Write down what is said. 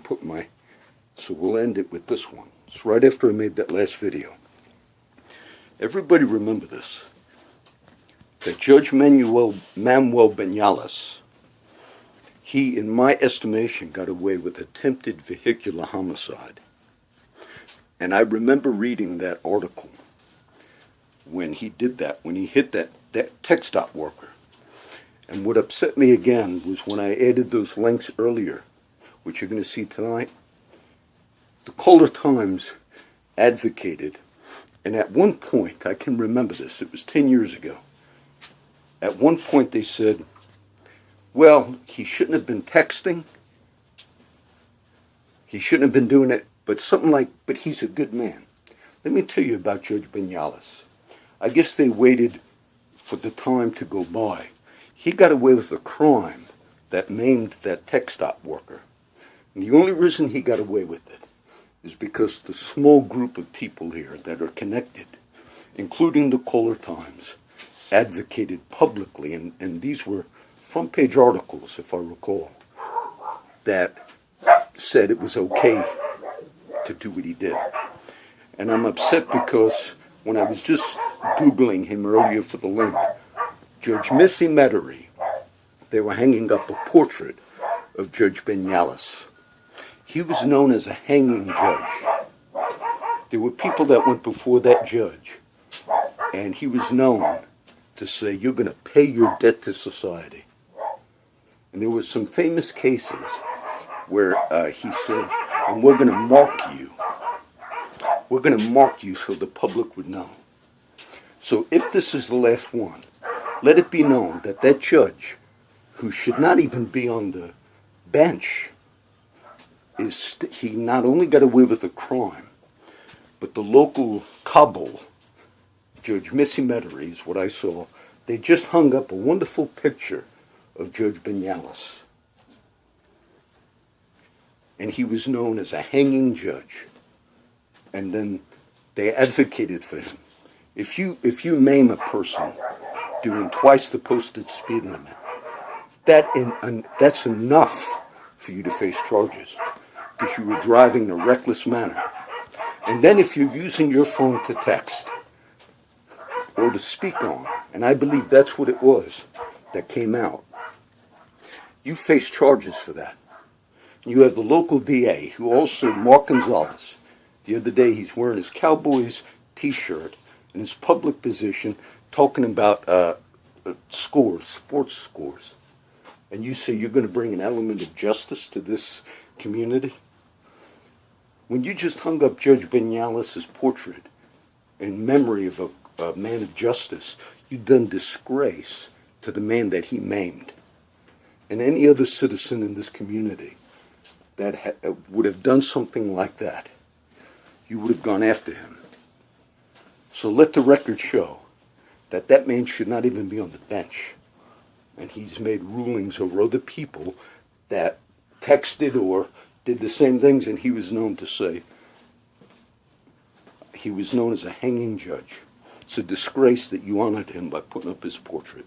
put so we'll end it with this one. It's right after I made that last video. Everybody remember this, that Judge Manuel Banales, he, in my estimation, got away with attempted vehicular homicide. And I remember reading that article when he did that, when he hit that tech stop worker. And what upset me again was when I added those links earlier, which you're going to see tonight. The Color Times advocated, and at one point, I can remember this, it was 10 years ago. At one point they said, well, he shouldn't have been texting. He shouldn't have been doing it, but something like, but he's a good man. Let me tell you about Judge Manuel. I guess they waited for the time to go by. He got away with a crime that maimed that tech stop worker. And the only reason he got away with it is because the small group of people here that are connected, including the Color Times, advocated publicly, and these were front page articles, if I recall, that said it was okay to do what he did. And I'm upset because when I was just Googling him earlier for the link, Judge Manuel, they were hanging up a portrait of Judge Manuel. He was known as a hanging judge. There were people that went before that judge, and he was known to say, you're going to pay your debt to society. And there were some famous cases where he said, and we're going to mark you. We're going to mark you so the public would know. So if this is the last one, let it be known that that judge, who should not even be on the bench, he not only got away with a crime, but the local cabal, Judge Manuel, is what I saw, they just hung up a wonderful picture of Judge Manuel. And he was known as a hanging judge. And then they advocated for him. If you maim a person doing twice the posted speed limit, that's enough for you to face charges, because you were driving in a reckless manner. And then if you're using your phone to text or to speak on, and I believe that's what it was that came out, you face charges for that. You have the local DA, who also, Mark Gonzalez, the other day he's wearing his Cowboys t-shirt in his public position talking about sports scores. And you say you're going to bring an element of justice to this community? When you just hung up Judge Manuel's portrait in memory of a man of justice, you've done disgrace to the man that he maimed. And any other citizen in this community that would have done something like that, you would have gone after him. So let the record show that that man should not even be on the bench. And he's made rulings over other people that texted or did the same things, and he was known to say, he was known as a hanging judge. It's a disgrace that you honored him by putting up his portrait.